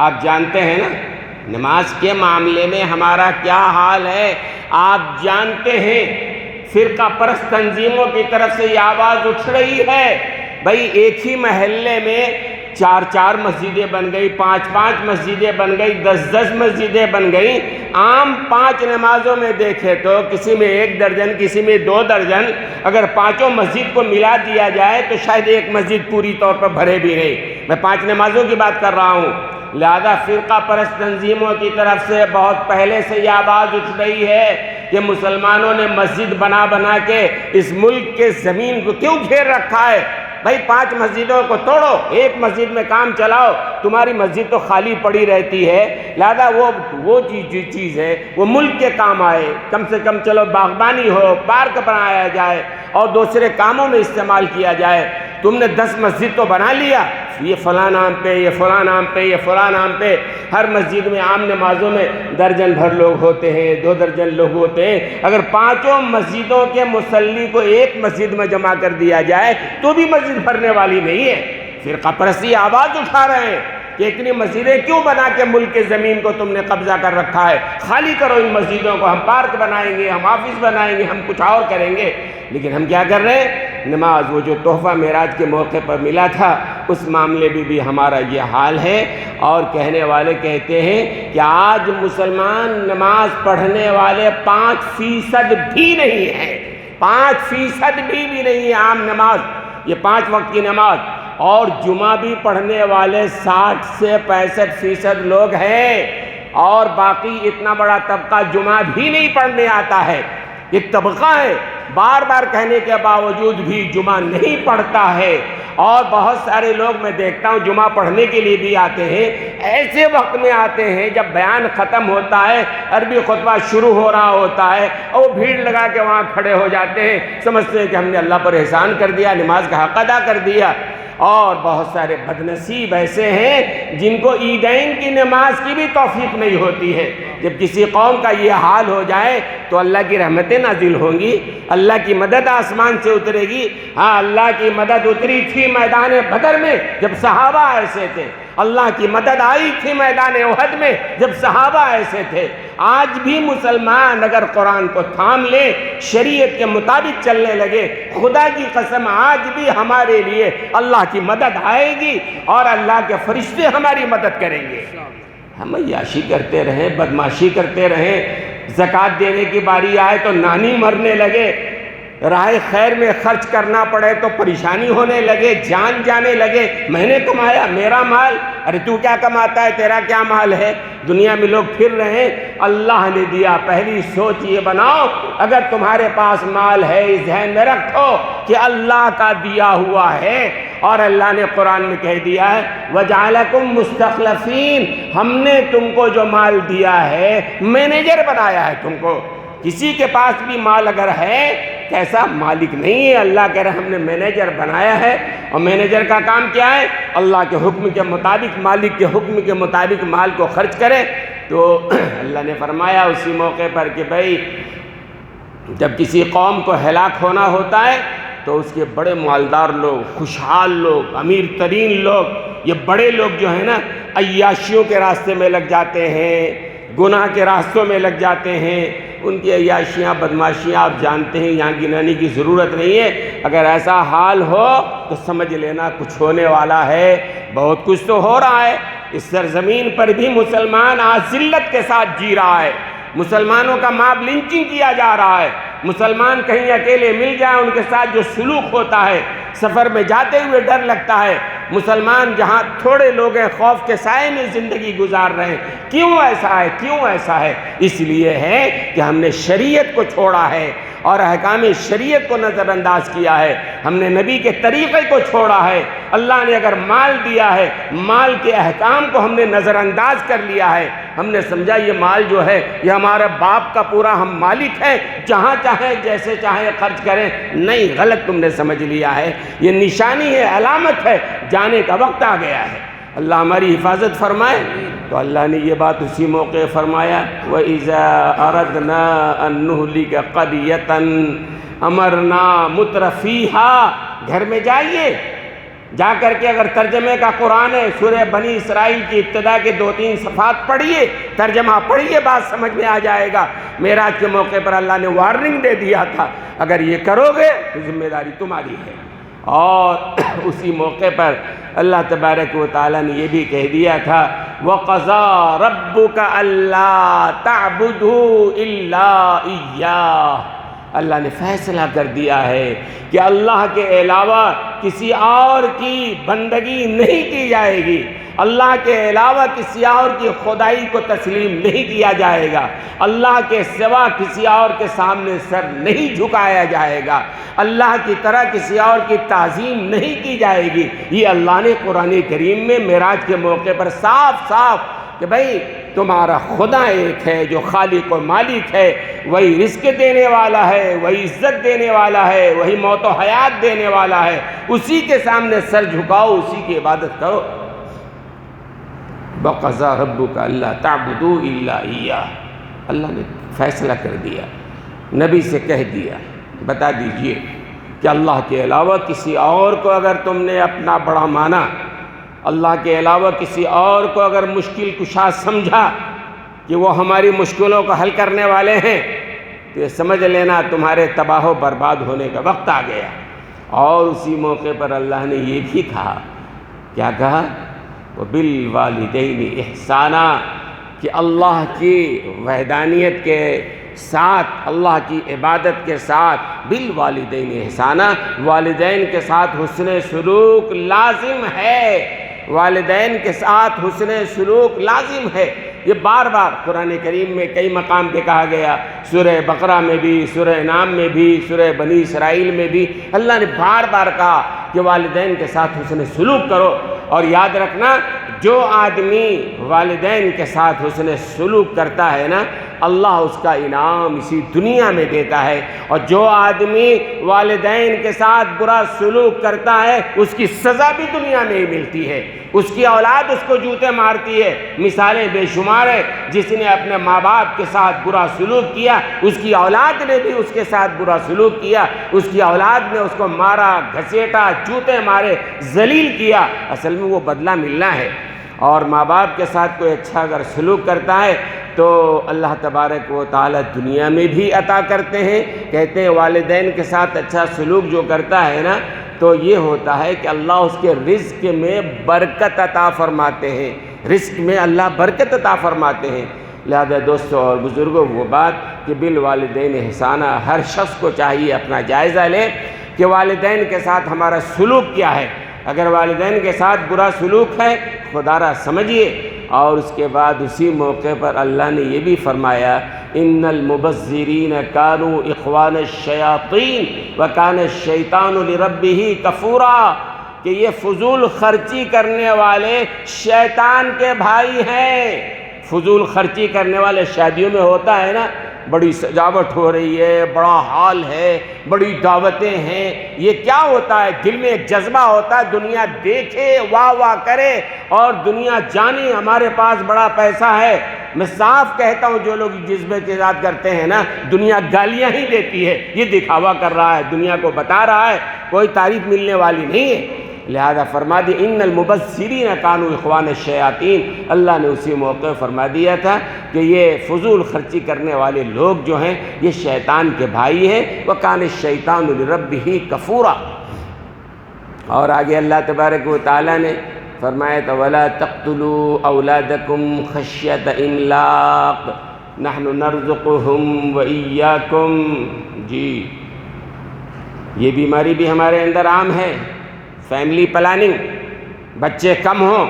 آپ جانتے ہیں نا، نماز کے معاملے میں ہمارا کیا حال ہے آپ جانتے ہیں۔ فرقہ پرست تنظیموں کی طرف سے یہ آواز اٹھ رہی ہے بھائی ایک ہی محلے میں 4 مسجدیں بن گئی، 5 مسجدیں بن گئی، 10 مسجدیں بن گئی۔ عام 5 نمازوں میں دیکھے تو کسی میں 1 درجن، کسی میں 2 درجن، اگر 5 مسجد کو ملا دیا جائے تو شاید ایک مسجد پوری طور پر بھرے بھی نہیں۔ میں 5 نمازوں کی بات کر رہا ہوں۔ لہذا فرقہ پرست تنظیموں کی طرف سے بہت پہلے سے یہ آواز اٹھ رہی ہے کہ مسلمانوں نے مسجد بنا بنا کے اس ملک کے زمین کو کیوں گھیر رکھا ہے؟ بھائی 5 مسجدوں کو توڑو، ایک مسجد میں کام چلاؤ، تمہاری مسجد تو خالی پڑی رہتی ہے۔ لہذا وہ چیز ہے وہ ملک کے کام آئے، کم سے کم چلو باغبانی ہو، پارک بنایا جائے اور دوسرے کاموں میں استعمال کیا جائے۔ تم نے 10 مسجد تو بنا لیا، یہ فلاں نام پہ، یہ فلاں نام پہ، یہ فلاں نام پہ، ہر مسجد میں عام نمازوں میں درجن بھر لوگ ہوتے ہیں، 2 درجن لوگ ہوتے ہیں۔ اگر 5 مسجدوں کے مصلی کو ایک مسجد میں جمع کر دیا جائے تو بھی مسجد بھرنے والی نہیں ہے۔ فرقہ پرستی آواز اٹھا رہے ہیں کہ اتنی مسجدیں کیوں بنا کے ملک کے زمین کو تم نے قبضہ کر رکھا ہے، خالی کرو ان مسجدوں کو، ہم پارک بنائیں گے، ہم آفس بنائیں گے، ہم کچھ اور کریں گے۔ لیکن ہم کیا کر رہے ہیں؟ نماز، وہ جو تحفہ معراج کے موقع پر ملا تھا اس معاملے میں بھی ہمارا یہ حال ہے۔ اور کہنے والے کہتے ہیں کہ آج مسلمان نماز پڑھنے والے 5% بھی نہیں ہیں، 5% بھی نہیں ہے عام نماز، یہ 5 وقت کی نماز، اور جمعہ بھی پڑھنے والے 60 سے 65% لوگ ہیں، اور باقی اتنا بڑا طبقہ جمعہ بھی نہیں پڑھنے آتا ہے۔ یہ طبقہ ہے بار بار کہنے کے باوجود بھی جمعہ نہیں پڑھتا ہے، اور بہت سارے لوگ میں دیکھتا ہوں جمعہ پڑھنے کے لیے بھی آتے ہیں، ایسے وقت میں آتے ہیں جب بیان ختم ہوتا ہے، عربی خطبہ شروع ہو رہا ہوتا ہے، اور وہ بھیڑ لگا کے وہاں کھڑے ہو جاتے ہیں، سمجھتے ہیں کہ ہم نے اللہ پر احسان کر دیا، نماز کا حق ادا کر دیا۔ اور بہت سارے بدنصیب ایسے ہیں جن کو عیدین کی نماز کی بھی توفیق نہیں ہوتی ہے۔ جب کسی قوم کا یہ حال ہو جائے تو اللہ کی رحمتیں نازل ہوں گی، اللہ کی مدد آسمان سے اترے گی۔ ہاں، اللہ کی مدد اتری تھی میدان بدر میں جب صحابہ ایسے تھے، اللہ کی مدد آئی تھی میدان احد میں جب صحابہ ایسے تھے۔ آج بھی مسلمان اگر قرآن کو تھام لے، شریعت کے مطابق چلنے لگے، خدا کی قسم آج بھی ہمارے لیے اللہ کی مدد آئے گی اور اللہ کے فرشتے ہماری مدد کریں گے۔ ہم عیاشی کرتے رہیں، بدماشی کرتے رہیں، زکوٰۃ دینے کی باری آئے تو نانی مرنے لگے، راہ خیر میں خرچ کرنا پڑے تو پریشانی ہونے لگے، جان جانے لگے، میں نے کمایا، میرا مال، ارے تو کیا کماتا ہے، تیرا کیا مال ہے؟ دنیا میں لوگ پھر رہے ہیں، اللہ نے دیا۔ پہلی سوچ یہ بناؤ اگر تمہارے پاس مال ہے، اس ذہن میں رکھو کہ اللہ کا دیا ہوا ہے، اور اللہ نے قرآن میں کہہ دیا ہے وَجَعَلَكُمْ مُسْتَخْلَفِينَ، ہم نے تم کو جو مال دیا ہے مینیجر بنایا ہے تم کو۔ کسی کے پاس بھی مال اگر ہے کیسا مالک نہیں ہے، اللہ کہہ رہے ہم نے مینیجر بنایا ہے، اور مینیجر کا کام کیا ہے؟ اللہ کے حکم کے مطابق، مالک کے حکم کے مطابق مال کو خرچ کرے۔ تو اللہ نے فرمایا اسی موقع پر کہ بھائی جب کسی قوم کو ہلاک ہونا ہوتا ہے تو اس کے بڑے مالدار لوگ، خوشحال لوگ، امیر ترین لوگ، یہ بڑے لوگ جو ہیں نا عیاشیوں کے راستے میں لگ جاتے ہیں، گناہ کے راستوں میں لگ جاتے ہیں، ان کی عیاشیاں بدماشیاں آپ جانتے ہیں، یہاں گنانے کی ضرورت نہیں ہے۔ اگر ایسا حال ہو تو سمجھ لینا کچھ ہونے والا ہے، بہت کچھ تو ہو رہا ہے۔ اس سرزمین پر بھی مسلمان آج ذلت کے ساتھ جی رہا ہے، مسلمانوں کا ماب لنچنگ کیا جا رہا ہے، مسلمان کہیں اکیلے مل جائیں ان کے ساتھ جو سلوک ہوتا ہے، سفر میں جاتے ہوئے ڈر لگتا ہے، مسلمان جہاں تھوڑے لوگ ہیں خوف کے سائے میں زندگی گزار رہے ہیں۔ کیوں ایسا ہے؟ کیوں ایسا ہے؟ اس لیے ہے کہ ہم نے شریعت کو چھوڑا ہے اور احکام شریعت کو نظر انداز کیا ہے، ہم نے نبی کے طریقے کو چھوڑا ہے۔ اللہ نے اگر مال دیا ہے، مال کے احکام کو ہم نے نظر انداز کر لیا ہے، ہم نے سمجھا یہ مال جو ہے یہ ہمارے باپ کا پورا ہم مالک ہیں، جہاں چاہیں جیسے چاہیں خرچ کریں۔ نہیں، غلط تم نے سمجھ لیا ہے، یہ نشانی ہے، علامت ہے، جانے کا وقت آ گیا ہے۔ اللہ ہماری حفاظت فرمائے۔ تو اللہ نے یہ بات اسی موقع فرمایا، وَإِذَا أَرَدْنَا أَن نُهْلِكَ قَرْيَةً أَمَرْنَا مُتْرَفِيهَا۔ گھر میں جائیے، جا کر کے اگر ترجمے کا قرآن ہے سورہ بنی اسرائیل کی ابتدا کے 2-3 صفحات پڑھیے، ترجمہ پڑھیے، بات سمجھ میں آ جائے گا۔ معراج کے موقع پر اللہ نے وارننگ دے دیا تھا، اگر یہ کرو گے تو ذمہ داری تمہاری ہے۔ اور اسی موقع پر اللہ تبارک و تعالیٰ نے یہ بھی کہہ دیا تھا، وَقَضَىٰ رَبُّكَ أَلَّا تَعْبُدُوا إِلَّا إِيَّاهُ۔ اللہ نے فیصلہ کر دیا ہے کہ اللہ کے علاوہ کسی اور کی بندگی نہیں کی جائے گی، اللہ کے علاوہ کسی اور کی خدائی کو تسلیم نہیں کیا جائے گا، اللہ کے سوا کسی اور کے سامنے سر نہیں جھکایا جائے گا، اللہ کی طرح کسی اور کی تعظیم نہیں کی جائے گی۔ یہ اللہ نے قرآن کریم میں معراج کے موقع پر صاف صاف کہ بھئی تمہارا خدا ایک ہے جو خالق و مالک ہے، وہی رزق دینے والا ہے، وہی عزت دینے والا ہے، وہی موت و حیات دینے والا ہے، اسی کے سامنے سر جھکاؤ، اسی کی عبادت کرو۔ وَقَضَىٰ رَبُّكَ أَلَّا تَعْبُدُوا إِلَّا إِيَّاهُ۔ اللہ نے فیصلہ کر دیا، نبی سے کہہ دیا، بتا دیجئے کہ اللہ کے علاوہ کسی اور کو اگر تم نے اپنا بڑا مانا، اللہ کے علاوہ کسی اور کو اگر مشکل کشا سمجھا کہ وہ ہماری مشکلوں کو حل کرنے والے ہیں، تو یہ سمجھ لینا تمہارے تباہ و برباد ہونے کا وقت آ گیا۔ اور اسی موقع پر اللہ نے یہ بھی کہا، کیا کہا؟ وَبِالْوَالِدَيْنِ إِحْسَانًا، کہ اللہ کی وحدانیت کے ساتھ، اللہ کی عبادت کے ساتھ، بالوالدین احسانہ، والدین کے ساتھ حسن سلوک لازم ہے، والدین کے ساتھ حسن سلوک لازم ہے۔ یہ بار بار قرآن کریم میں کئی مقام پہ کہا گیا، سورہ بقرہ میں بھی، سورہ انعام میں بھی، سورہ بنی اسرائیل میں بھی اللہ نے بار بار کہا کہ والدین کے ساتھ حسن سلوک کرو۔ اور یاد رکھنا، جو آدمی والدین کے ساتھ حسن سلوک کرتا ہے نا، اللہ اس کا انعام اسی دنیا میں دیتا ہے، اور جو آدمی والدین کے ساتھ برا سلوک کرتا ہے اس کی سزا بھی دنیا میں ہی ملتی ہے، اس کی اولاد اس کو جوتے مارتی ہے۔ مثالیں بے شمار ہیں، جس نے اپنے ماں باپ کے ساتھ برا سلوک کیا اس کی اولاد نے بھی اس کے ساتھ برا سلوک کیا، اس کی اولاد نے اس کو مارا، گھسیٹا، جوتے مارے، ذلیل کیا، اصل میں وہ بدلہ ملنا ہے۔ اور ماں باپ کے ساتھ کوئی اچھا اگر سلوک کرتا ہے تو اللہ تبارک و تعالی دنیا میں بھی عطا کرتے ہیں۔ کہتے ہیں والدین کے ساتھ اچھا سلوک جو کرتا ہے نا، تو یہ ہوتا ہے کہ اللہ اس کے رزق میں برکت عطا فرماتے ہیں، رزق میں اللہ برکت عطا فرماتے ہیں۔ لہذا دوستو اور بزرگوں، وہ بات کہ بالوالدین احسانہ، ہر شخص کو چاہیے اپنا جائزہ لے کہ والدین کے ساتھ ہمارا سلوک کیا ہے۔ اگر والدین کے ساتھ برا سلوک ہے خدا را سمجھیے۔ اور اس کے بعد اسی موقع پر اللہ نے یہ بھی فرمایا، ان المبذرین کانوا اخوان الشیاطین وکان الشیطان لربہ کفورا، کہ یہ فضول خرچی کرنے والے شیطان کے بھائی ہیں۔ فضول خرچی کرنے والے، شادیوں میں ہوتا ہے نا، بڑی سجاوٹ ہو رہی ہے، بڑا حال ہے، بڑی دعوتیں ہیں، یہ کیا ہوتا ہے؟ دل میں ایک جذبہ ہوتا ہے، دنیا دیکھے، واہ واہ کرے، اور دنیا جانے ہمارے پاس بڑا پیسہ ہے۔ میں صاف کہتا ہوں، جو لوگ جذبے کے ساتھ کرتے ہیں نا، دنیا گالیاں ہی دیتی ہے، یہ دکھاوا کر رہا ہے، دنیا کو بتا رہا ہے، کوئی تعریف ملنے والی نہیں ہے۔ لہذا فرما دی ان المبذرین کانوا اخوان الشیاطین، اللہ نے اسی موقع فرما دیا تھا کہ یہ فضول خرچی کرنے والے لوگ جو ہیں یہ شیطان کے بھائی ہیں، وَكَانَ الشَّيْطَانُ لِرَبِّهِ كَفُورًا۔ اور آگے اللہ تبارک و تعالیٰ نے فرمایا تھا وَلَا تَقْتُلُوا أَوْلَادَكُمْ خَشْيَةَ إِمْلَاقٍ نَحْنُ نَرْزُقُهُمْ وَإِيَّاكُمْ۔ جی یہ بیماری بھی ہمارے اندر عام ہے، فیملی پلاننگ، بچے کم ہوں،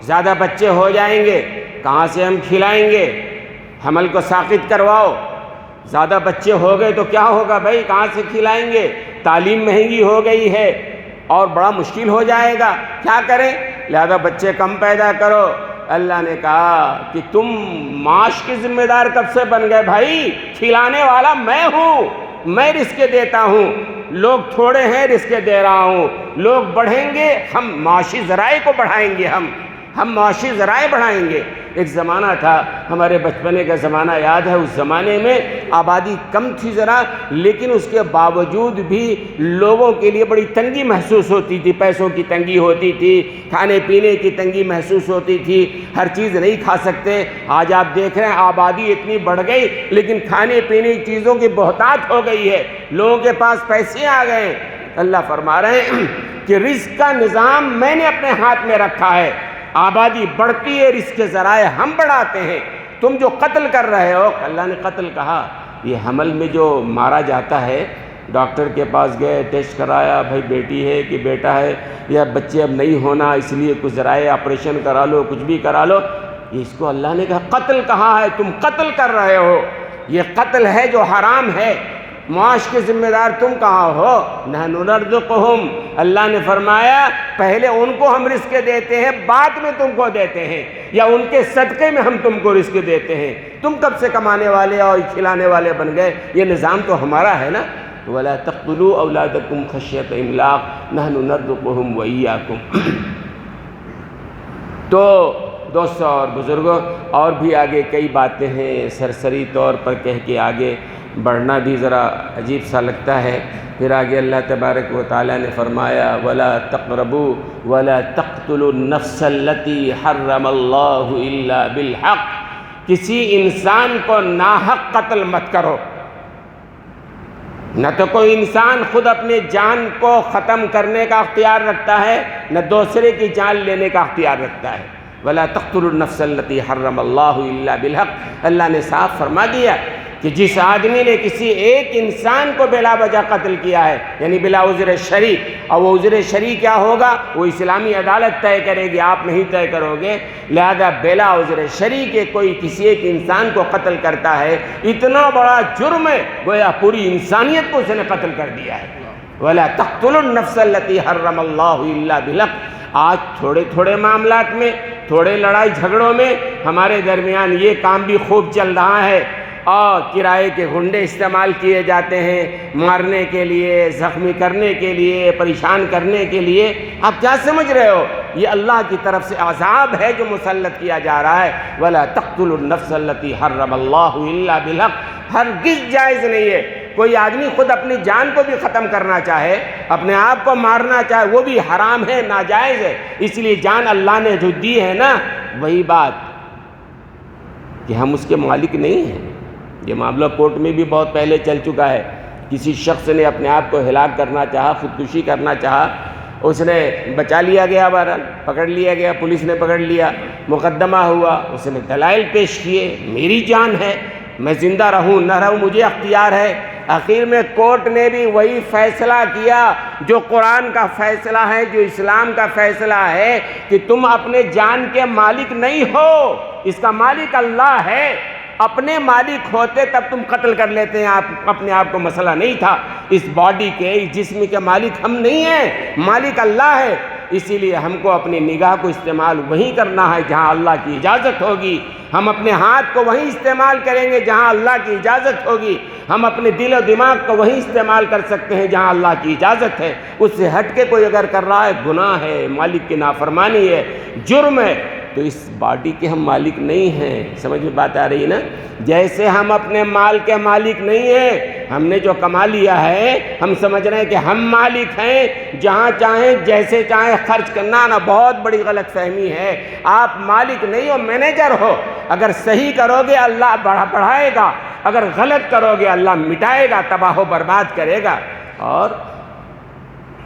زیادہ بچے ہو جائیں گے، کہاں سے ہم کھلائیں گے، حمل کو ساقط کرواؤ، زیادہ بچے ہو گئے تو کیا ہوگا بھائی، کہاں سے کھلائیں گے، تعلیم مہنگی ہو گئی ہے اور بڑا مشکل ہو جائے گا، کیا کریں، لہذا بچے کم پیدا کرو۔ اللہ نے کہا کہ تم معاش کے ذمہ دار کب سے بن گئے بھائی، کھلانے والا میں ہوں، میں رزق دیتا ہوں، لوگ تھوڑے ہیں رزق دے رہا ہوں، لوگ بڑھیں گے، ہم معاشی ذرائع کو بڑھائیں گے، ہم معاشی ذرائع بڑھائیں گے۔ ایک زمانہ تھا، ہمارے بچپنے کا زمانہ یاد ہے، اس زمانے میں آبادی کم تھی ذرا، لیکن اس کے باوجود بھی لوگوں کے لیے بڑی تنگی محسوس ہوتی تھی، پیسوں کی تنگی ہوتی تھی، کھانے پینے کی تنگی محسوس ہوتی تھی، ہر چیز نہیں کھا سکتے۔ آج آپ دیکھ رہے ہیں آبادی اتنی بڑھ گئی لیکن کھانے پینے کی چیزوں کی بہتات ہو گئی ہے، لوگوں کے پاس پیسے آ گئے ہیں۔ اللہ فرما رہے ہیں کہ رزق کا نظام میں نے اپنے ہاتھ میں رکھا ہے، آبادی بڑھتی ہے، رزق کے ذرائع ہم بڑھاتے ہیں، تم جو قتل کر رہے ہو، اللہ نے قتل کہا، یہ حمل میں جو مارا جاتا ہے، ڈاکٹر کے پاس گئے، ٹیسٹ کرایا، بھائی بیٹی ہے کہ بیٹا ہے یا بچے اب نہیں ہونا اس لیے کچھ ذرائع آپریشن کرا لو، کچھ بھی کرا لو، یہ اس کو اللہ نے کہا قتل کہا ہے، تم قتل کر رہے ہو، یہ قتل ہے جو حرام ہے، معاش کے ذمہ دار تم کہاں ہو، نحن نرزقہم، اللہ نے فرمایا پہلے ان کو ہم رزق دیتے ہیں، بعد میں تم کو دیتے ہیں، یا ان کے صدقے میں ہم تم کو رزق دیتے ہیں، تم کب سے کمانے والے اور کھلانے والے بن گئے، یہ نظام تو ہمارا ہے نا۔ وَلَا تَقْتُلُوا أَوْلَادَكُمْ خَشْيَةَ إِمْلَاقٍ نَحْنُ نَرْزُقُهُمْ وَإِيَّاكُمْ۔ تو دوستو اور بزرگوں، اور بھی آگے کئی باتیں ہیں، سرسری طور پر کہہ کے آگے بڑھنا بھی ذرا عجیب سا لگتا ہے۔ پھر آگے اللہ تبارک و تعالیٰ نے فرمایا وَلَا تَقْرَبُوا وَلَا تَقْتُلُوا النَّفْسَ الَّتِي حَرَّمَ اللَّهُ إِلَّا بِالْحَقِّ، کسی انسان کو ناحق قتل مت کرو۔ نہ تو کوئی انسان خود اپنے جان کو ختم کرنے کا اختیار رکھتا ہے، نہ دوسرے کی جان لینے کا اختیار رکھتا ہے۔ وَلَا تَقْتُلُوا النَّفْسَ الَّتِي حَرَّمَ اللَّهُ إِلَّا بِالْحَقِّ، اللہ نے صاف فرما دیا کہ جس آدمی نے کسی ایک انسان کو بلا وجہ قتل کیا ہے، یعنی بلا عذر شرعی، اور وہ عذر شرعی کیا ہوگا وہ اسلامی عدالت طے کرے گی، آپ نہیں طے کرو گے، لہذا بلا عذر شرعی کے کوئی کسی ایک انسان کو قتل کرتا ہے، اتنا بڑا جرم ہے، گویا پوری انسانیت کو اس نے قتل کر دیا ہے۔ وَلَا تَقْتُلُوا النَّفْسَ الَّتِي حَرَّمَ اللَّهُ إِلَّا بِالْحَقِّ۔ آج تھوڑے تھوڑے معاملات میں، تھوڑے لڑائی جھگڑوں میں ہمارے درمیان یہ کام بھی خوب چل رہا ہے، اور کرائے کے گنڈے استعمال کیے جاتے ہیں مارنے کے لیے، زخمی کرنے کے لیے، پریشان کرنے کے لیے۔ آپ کیا سمجھ رہے ہو؟ یہ اللہ کی طرف سے عذاب ہے جو مسلط کیا جا رہا ہے۔ وَلَا تَقْتُلُوا النَّفْسَ الَّتِي حَرَّمَ اللَّهُ إِلَّا بِالْحَقِّ، ہرگز جائز نہیں ہے کوئی آدمی خود اپنی جان کو بھی ختم کرنا چاہے، اپنے آپ کو مارنا چاہے، وہ بھی حرام ہے، ناجائز ہے۔ اس لیے جان اللہ نے جو دی ہے نا، وہی بات کہ ہم اس کے مالک نہیں ہیں۔ یہ معاملہ کورٹ میں بھی بہت پہلے چل چکا ہے، کسی شخص نے اپنے آپ کو ہلاک کرنا چاہا، خودکشی کرنا چاہا، اس نے بچا لیا گیا، بہرحال پکڑ لیا گیا، پولیس نے پکڑ لیا، مقدمہ ہوا، اس نے دلائل پیش کیے، میری جان ہے، میں زندہ رہوں نہ رہوں مجھے اختیار ہے۔ آخر میں کورٹ نے بھی وہی فیصلہ کیا جو قرآن کا فیصلہ ہے، جو اسلام کا فیصلہ ہے، کہ تم اپنے جان کے مالک نہیں ہو، اس کا مالک اللہ ہے۔ اپنے مالک ہوتے تب تم قتل کر لیتے ہیں، آپ اپنے آپ کو مسئلہ نہیں تھا۔ اس باڈی کے، اس جسم کے مالک ہم نہیں ہیں، مالک اللہ ہے۔ اسی لیے ہم کو اپنی نگاہ کو استعمال وہیں کرنا ہے جہاں اللہ کی اجازت ہوگی، ہم اپنے ہاتھ کو وہیں استعمال کریں گے جہاں اللہ کی اجازت ہوگی، ہم اپنے دل و دماغ کو وہیں استعمال کر سکتے ہیں جہاں اللہ کی اجازت ہے۔ اس سے ہٹ کے کوئی اگر کر رہا ہے، گناہ ہے، مالک کی نافرمانی ہے، جرم ہے، تو اس باڈی کے ہم مالک نہیں ہیں۔ سمجھ میں بات آ رہی ہے نا؟ جیسے ہم اپنے مال کے مالک نہیں ہیں، ہم نے جو کما لیا ہے ہم سمجھ رہے ہیں کہ ہم مالک ہیں، جہاں چاہیں جیسے چاہیں خرچ کرنا، نہ بہت بڑی غلط فہمی ہے۔ آپ مالک نہیں ہو، مینیجر ہو۔ اگر صحیح کرو گے اللہ بڑھائے گا، اگر غلط کرو گے اللہ مٹائے گا، تباہ و برباد کرے گا۔ اور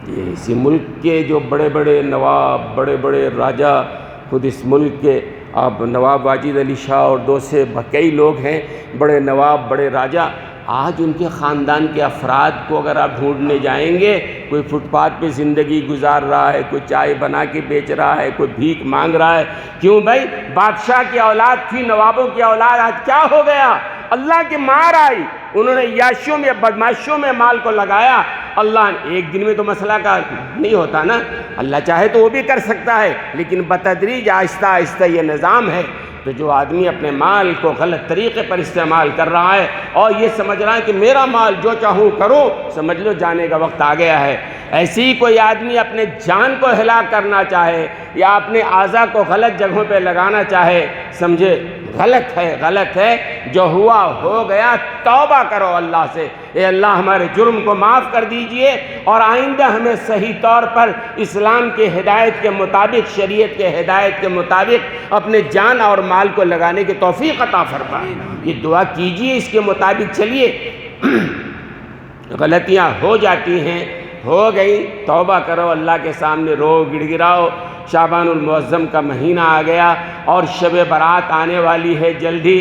یہ اسی ملک کے جو بڑے بڑے نواب، بڑے بڑے راجہ، خود اس ملک کے آپ نواب واجد علی شاہ اور دوسرے کئی لوگ ہیں، بڑے نواب، بڑے راجہ، آج ان کے خاندان کے افراد کو اگر آپ ڈھونڈنے جائیں گے، کوئی فٹ پاتھ پہ زندگی گزار رہا ہے، کوئی چائے بنا کے بیچ رہا ہے، کوئی بھیک مانگ رہا ہے۔ کیوں بھائی؟ بادشاہ کی اولاد تھی، نوابوں کی اولاد، آج کیا ہو گیا؟ اللہ کی مار آئی، انہوں نے عیاشیوں میں، بدماشیوں میں مال کو لگایا۔ اللہ ایک دن میں تو مسئلہ کا نہیں ہوتا نا، اللہ چاہے تو وہ بھی کر سکتا ہے، لیکن بتدریج آہستہ آہستہ یہ نظام ہے۔ تو جو آدمی اپنے مال کو غلط طریقے پر استعمال کر رہا ہے اور یہ سمجھ رہا ہے کہ میرا مال جو چاہوں کروں، سمجھ لو جانے کا وقت آ گیا ہے۔ ایسے ہی کوئی آدمی اپنے جان کو ہلاک کرنا چاہے یا اپنے اعضاء کو غلط جگہوں پہ لگانا چاہے، سمجھے غلط ہے، غلط ہے۔ جو ہوا ہو گیا، توبہ کرو اللہ سے، اے اللہ ہمارے جرم کو معاف کر دیجئے اور آئندہ ہمیں صحیح طور پر اسلام کے ہدایت کے مطابق، شریعت کے ہدایت کے مطابق اپنے جان اور مال کو لگانے کی توفیق عطا فرمائے۔ یہ دعا کیجئے، اس کے مطابق چلیے۔ غلطیاں ہو جاتی ہیں، ہو گئی، توبہ کرو، اللہ کے سامنے رو گڑ گڑاؤ۔ شعبان المعظم کا مہینہ آ گیا اور شب برات آنے والی ہے جلدی،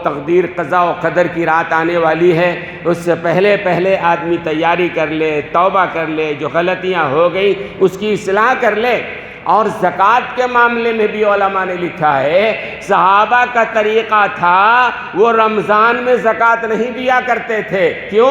تقدیر قضاء و قدر کی رات آنے والی ہے۔ اس سے پہلے پہلے آدمی تیاری کر لے، توبہ کر لے، جو غلطیاں ہو گئی اس کی اصلاح کر لے۔ اور زکوٰۃ کے معاملے میں بھی علماء نے لکھا ہے، صحابہ کا طریقہ تھا وہ رمضان میں زکوٰۃ نہیں دیا کرتے تھے۔ کیوں؟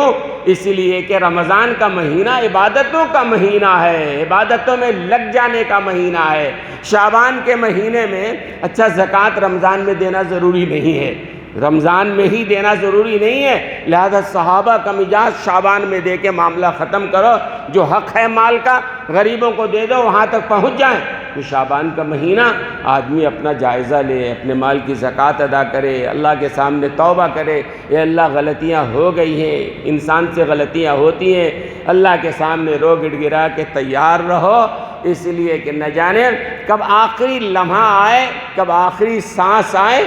اس لیے کہ رمضان کا مہینہ عبادتوں کا مہینہ ہے، عبادتوں میں لگ جانے کا مہینہ ہے۔ شعبان کے مہینے میں اچھا زکوٰۃ رمضان میں دینا ضروری نہیں ہے، رمضان میں ہی دینا ضروری نہیں ہے، لہذا صحابہ کا مزاج شعبان میں دے کے معاملہ ختم کرو، جو حق ہے مال کا غریبوں کو دے دو، وہاں تک پہنچ جائیں۔ تو شعبان کا مہینہ آدمی اپنا جائزہ لے، اپنے مال کی زکوٰۃ ادا کرے، اللہ کے سامنے توبہ کرے، اے اللہ غلطیاں ہو گئی ہیں، انسان سے غلطیاں ہوتی ہیں، اللہ کے سامنے رو گڑ گڑا کے تیار رہو، اس لیے کہ نہ جانے کب آخری لمحہ آئے، کب آخری سانس آئے۔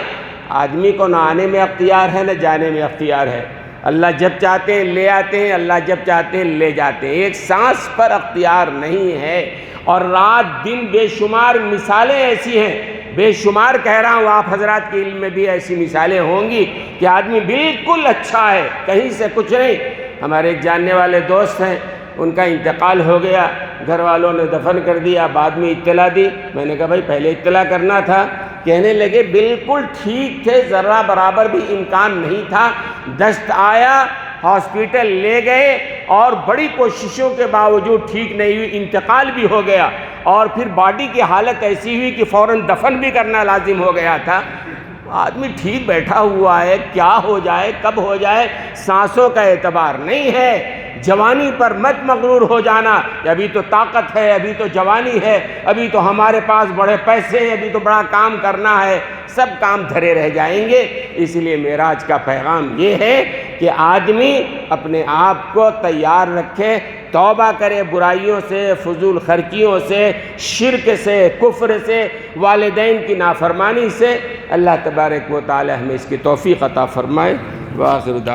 آدمی کو نہ آنے میں اختیار ہے، نہ جانے میں اختیار ہے۔ اللہ جب چاہتے ہیں لے آتے ہیں، اللہ جب چاہتے ہیں لے جاتے ہیں، ایک سانس پر اختیار نہیں ہے۔ اور رات دن بے شمار مثالیں ایسی ہیں، بے شمار کہہ رہا ہوں، آپ حضرات کے علم میں بھی ایسی مثالیں ہوں گی کہ آدمی بالکل اچھا ہے، کہیں سے کچھ نہیں۔ ہمارے ایک جاننے والے دوست ہیں، ان کا انتقال ہو گیا، گھر والوں نے دفن کر دیا، بعد میں اطلاع دی۔ میں نے کہا بھائی پہلے اطلاع کرنا تھا۔ کہنے لگے بالکل ٹھیک تھے، ذرہ برابر بھی امکان نہیں تھا، دست آیا، ہاسپیٹل لے گئے اور بڑی کوششوں کے باوجود ٹھیک نہیں ہوئی، انتقال بھی ہو گیا، اور پھر باڈی کی حالت ایسی ہوئی کہ فوراً دفن بھی کرنا لازم ہو گیا تھا۔ آدمی ٹھیک بیٹھا ہوا ہے، کیا ہو جائے کب ہو جائے سانسوں کا اعتبار نہیں ہے۔ جوانی پر مت مغرور ہو جانا کہ ابھی تو طاقت ہے، ابھی تو جوانی ہے، ابھی تو ہمارے پاس بڑے پیسے ہیں، ابھی تو بڑا کام کرنا ہے، سب کام دھرے رہ جائیں گے۔ اس لیے معراج کا پیغام یہ ہے کہ آدمی اپنے آپ کو تیار رکھے، توبہ کرے برائیوں سے، فضول خرچیوں سے، شرک سے، کفر سے، والدین کی نافرمانی سے۔ اللہ تبارک و تعالی ہمیں اس کی توفیق عطا فرمائے۔ وآخر دعوانا